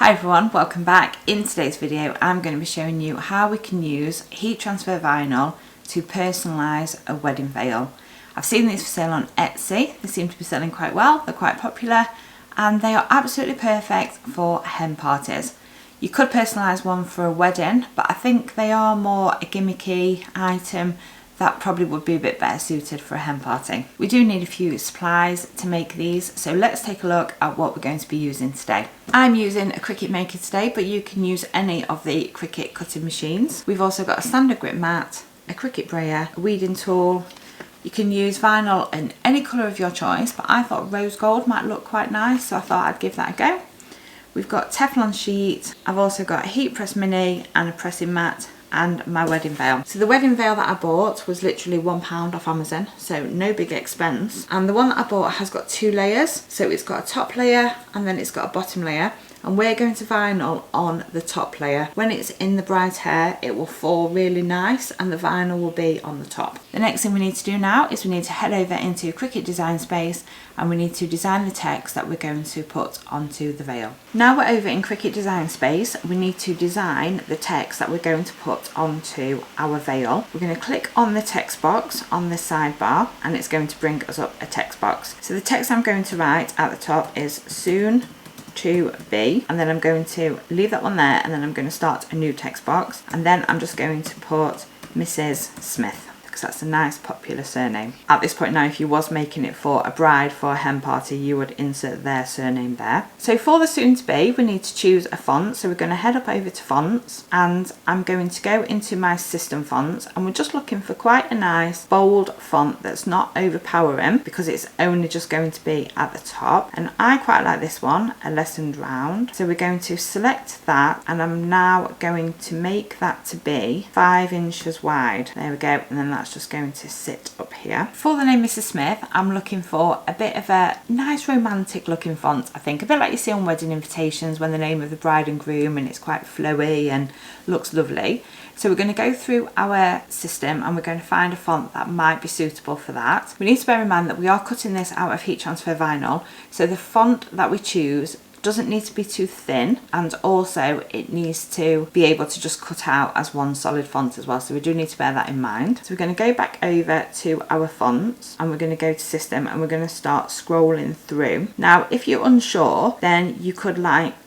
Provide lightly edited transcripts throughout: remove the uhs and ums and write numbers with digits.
Hi everyone, welcome back. In today's video I'm going to be showing you how we can use heat transfer vinyl to personalise a wedding veil. I've seen these for sale on Etsy. They seem to be selling quite well, they're quite popular and they are absolutely perfect for hen parties. You could personalise one for a wedding, but I think they are more a gimmicky item that probably would be a bit better suited for a hen party. We do need a few supplies to make these, so let's take a look at what we're going to be using today. I'm using a Cricut Maker today, but you can use any of the Cricut cutting machines. We've also got a standard grip mat, a Cricut brayer, a weeding tool. You can use vinyl in any colour of your choice, but I thought rose gold might look quite nice, so I thought I'd give that a go. We've got Teflon sheet. I've also got a heat press mini and a pressing mat and my wedding veil. So the wedding veil that I bought was literally £1 off Amazon, so no big expense. And the one that I bought has got two layers. So it's got a top layer and then it's got a bottom layer. And we're going to vinyl on the top layer. When it's in the bride's hair, it will fall really nice and the vinyl will be on the top. The next thing we need to do now is we need to head over into Cricut Design Space and we need to design the text that we're going to put onto the veil. Now we're over in Cricut Design Space, we need to design the text that we're going to put onto our veil. We're going to click on the text box on the sidebar and it's going to bring us up a text box. So the text I'm going to write at the top is soon to be, and then I'm going to leave that one there and then I'm going to start a new text box and then I'm just going to put Mrs. Smith, because that's a nice popular surname. At this point now, if you was making it for a bride for a hen party, you would insert their surname there. So for the soon to be, we need to choose a font. So we're going to head up over to fonts and I'm going to go into my system fonts and we're just looking for quite a nice bold font that's not overpowering because it's only just going to be at the top. And I quite like this one, a lessened round. So we're going to select that and I'm now going to make that to be 5 inches wide. There we go, and then that's just going to sit up here. For the name Mrs. Smith, I'm looking for a bit of a nice romantic looking font, I think. A bit like you see on wedding invitations when the name of the bride and groom and it's quite flowy and looks lovely. So we're going to go through our system and we're going to find a font that might be suitable for that. We need to bear in mind that we are cutting this out of heat transfer vinyl, so the font that we choose doesn't need to be too thin and also it needs to be able to just cut out as one solid font as well, so we do need to bear that in mind. So we're going to go back over to our fonts and we're going to go to system and we're going to start scrolling through. Now if you're unsure, then you could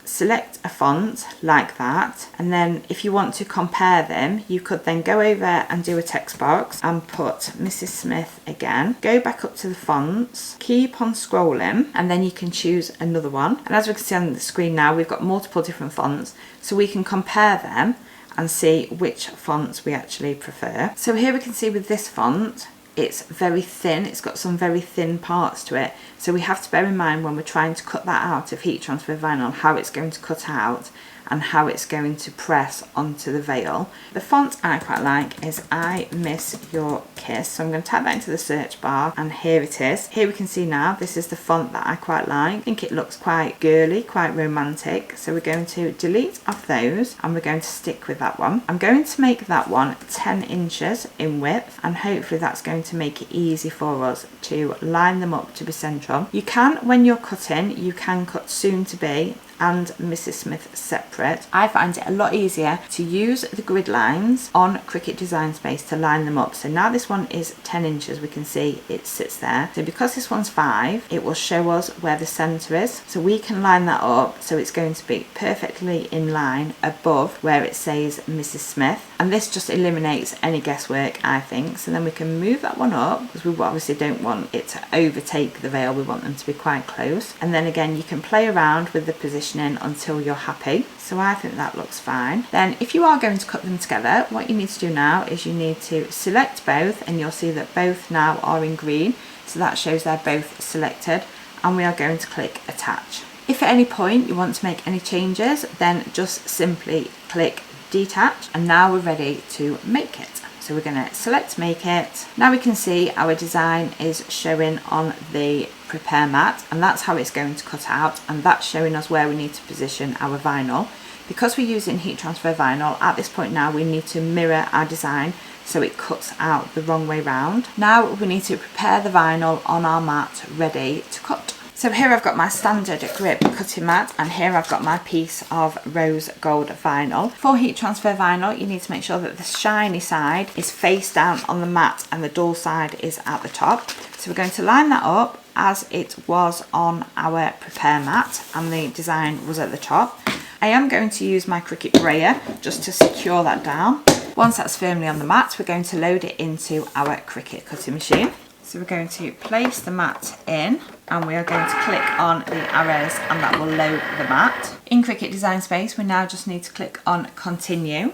select a font like that, and then if you want to compare them you could then go over and do a text box and put Mrs. Smith again, go back up to the fonts, keep on scrolling and then you can choose another one. And as we can see on the screen now, we've got multiple different fonts, so we can compare them and see which fonts we actually prefer. So here we can see with this font, it's very thin, it's got some very thin parts to it, so we have to bear in mind when we're trying to cut that out of heat transfer vinyl how it's going to cut out and how it's going to press onto the veil. The font I quite like is I Miss Your Kiss, so I'm going to type that into the search bar and here it is. Here we can see now this is the font that I quite like. I think it looks quite girly, quite romantic, so we're going to delete off those and we're going to stick with that one. I'm going to make that one 10 inches in width and hopefully that's going to make it easy for us to line them up to be central. You can, when you're cutting, you can cut soon to be and Mrs. Smith separate. I find it a lot easier to use the grid lines on Cricut Design Space to line them up. So now this one is 10 inches, we can see it sits there. So because this one's 5, it will show us where the centre is. So we can line that up so it's going to be perfectly in line above where it says Mrs. Smith. And this just eliminates any guesswork, I think. So then we can move that one up because we obviously don't want it to overtake the veil, we want them to be quite close. And then again you can play around with the positioning until you're happy. So I think that looks fine. Then if you are going to cut them together, what you need to do now is you need to select both and you'll see that both now are in green, so that shows they're both selected, and we are going to click attach. If at any point you want to make any changes, then just simply click detach and now we're ready to make it. So we're going to select make it. Now we can see our design is showing on the prepare mat and that's how it's going to cut out, and that's showing us where we need to position our vinyl. Because we're using heat transfer vinyl, at this point now we need to mirror our design so it cuts out the wrong way round. Now we need to prepare the vinyl on our mat ready to cut. So here I've got my standard grip cutting mat, and here I've got my piece of rose gold vinyl. For heat transfer vinyl, you need to make sure that the shiny side is face down on the mat and the dull side is at the top. So we're going to line that up as it was on our prepare mat, and the design was at the top. I am going to use my Cricut brayer just to secure that down. Once that's firmly on the mat, we're going to load it into our Cricut cutting machine. So we're going to place the mat in, and we are going to click on the arrows, and that will load the mat. In Cricut Design Space, we now just need to click on continue.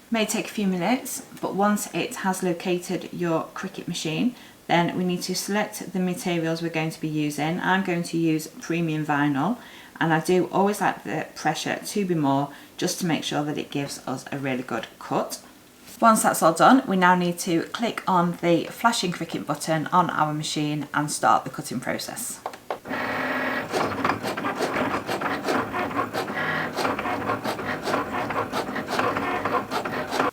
May take a few minutes, but once it has located your Cricut machine, then we need to select the materials we're going to be using. I'm going to use premium vinyl, and I do always like the pressure to be more, just to make sure that it gives us a really good cut. Once that's all done, we now need to click on the flashing Cricut button on our machine and start the cutting process.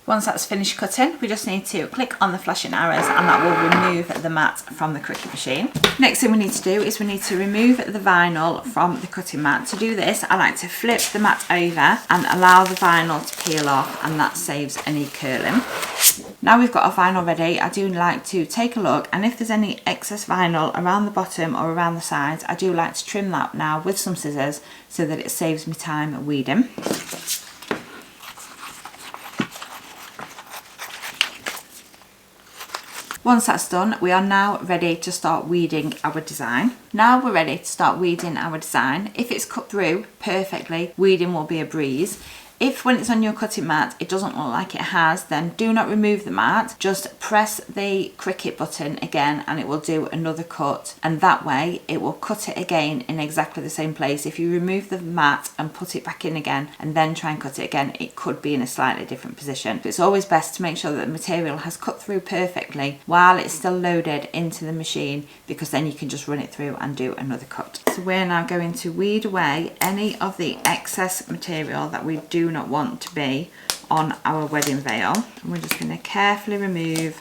Once that's finished cutting, we just need to click on the flashing arrows, and that will remove the mat from the Cricut machine. Next thing we need to do is we need to remove the vinyl from the cutting mat. To do this, I like to flip the mat over and allow the vinyl to peel off, and that saves any curling. Now we've got our vinyl ready, I do like to take a look, and if there's any excess vinyl around the bottom or around the sides, I do like to trim that now with some scissors so that it saves me time weeding. Once that's done, we are now ready to start weeding our design. Now we're ready to start weeding our design. If it's cut through perfectly, weeding will be a breeze. If when it's on your cutting mat it doesn't look like it has, then do not remove the mat, just press the Cricut button again and it will do another cut, and that way it will cut it again in exactly the same place. If you remove the mat and put it back in again and then try and cut it again, it could be in a slightly different position. It's always best to make sure that the material has cut through perfectly while it's still loaded into the machine, because then you can just run it through and do another cut. So we're now going to weed away any of the excess material that we do not want to be on our wedding veil, and we're just going to carefully remove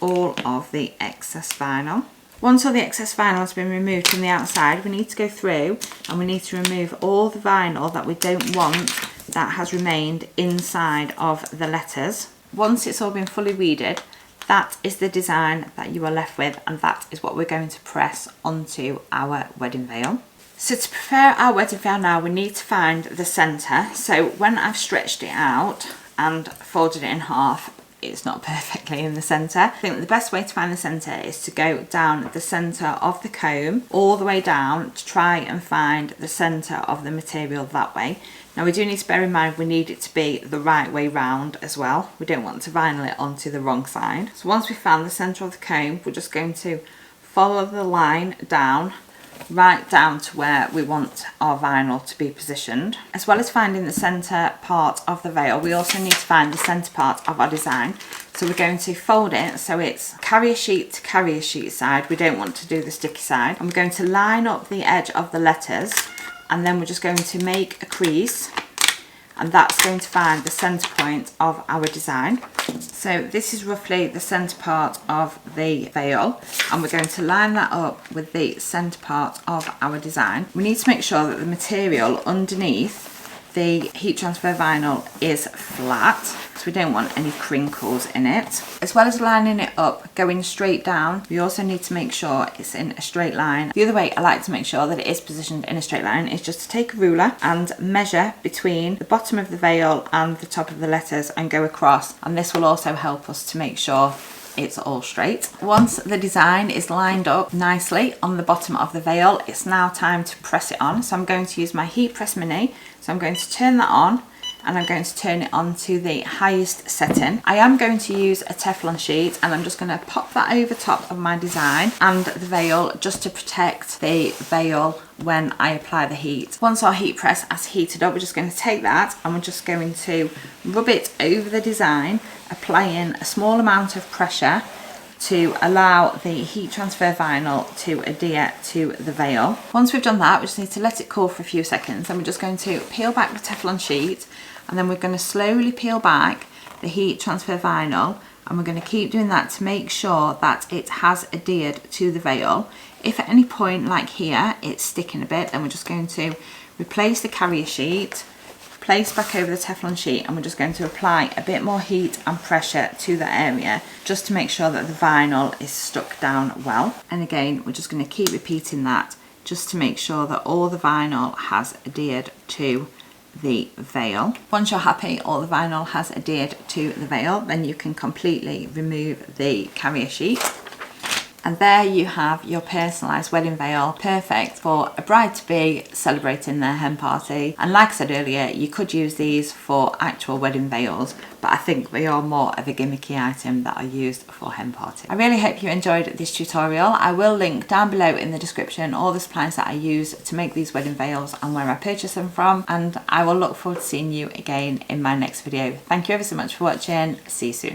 all of the excess vinyl. Once all the excess vinyl has been removed from the outside, we need to go through and we need to remove all the vinyl that we don't want that has remained inside of the letters. Once it's all been fully weeded, that is the design that you are left with, and that is what we're going to press onto our wedding veil. So to prepare our wedding veil now, we need to find the centre. So when I've stretched it out and folded it in half, it's not perfectly in the centre. I think the best way to find the centre is to go down the centre of the comb all the way down to try and find the centre of the material that way. Now we do need to bear in mind we need it to be the right way round as well. We don't want to vinyl it onto the wrong side. So once we've found the centre of the comb, we're just going to follow the line down, right down to where we want our vinyl to be positioned. As well as finding the centre part of the veil, we also need to find the centre part of our design. So we're going to fold it so it's carrier sheet to carrier sheet side. We don't want to do the sticky side. And we're going to line up the edge of the letters, and then we're just going to make a crease, and that's going to find the centre point of our design. So this is roughly the centre part of the veil, and we're going to line that up with the centre part of our design. We need to make sure that the material underneath the heat transfer vinyl is flat, so we don't want any crinkles in it. As well as lining it up going straight down, we also need to make sure it's in a straight line. The other way I like to make sure that it is positioned in a straight line is just to take a ruler and measure between the bottom of the veil and the top of the letters and go across, and this will also help us to make sure it's all straight. Once the design is lined up nicely on the bottom of the veil, it's now time to press it on. So I'm going to use my heat press mini. So I'm going to turn that on, and I'm going to turn it on to the highest setting. I am going to use a Teflon sheet, and I'm just going to pop that over top of my design and the veil just to protect the veil when I apply the heat. Once our heat press has heated up, we're just going to take that and we're just going to rub it over the design, applying a small amount of pressure to allow the heat transfer vinyl to adhere to the veil. Once we've done that, we just need to let it cool for a few seconds, and we're just going to peel back the Teflon sheet, and then we're going to slowly peel back the heat transfer vinyl and we're going to keep doing that to make sure that it has adhered to the veil. If at any point, like here, it's sticking a bit, then we're just going to replace the carrier sheet, place back over the Teflon sheet, and we're just going to apply a bit more heat and pressure to that area just to make sure that the vinyl is stuck down well. And again, we're just going to keep repeating that just to make sure that all the vinyl has adhered to the veil. Once you're happy all the vinyl has adhered to the veil, then you can completely remove the carrier sheet. And there you have your personalised wedding veil, perfect for a bride-to-be celebrating their hen party. And like I said earlier, you could use these for actual wedding veils, but I think they are more of a gimmicky item that are used for hen party. I really hope you enjoyed this tutorial. I will link down below in the description all the supplies that I use to make these wedding veils and where I purchase them from, and I will look forward to seeing you again in my next video. Thank you ever so much for watching. See you soon.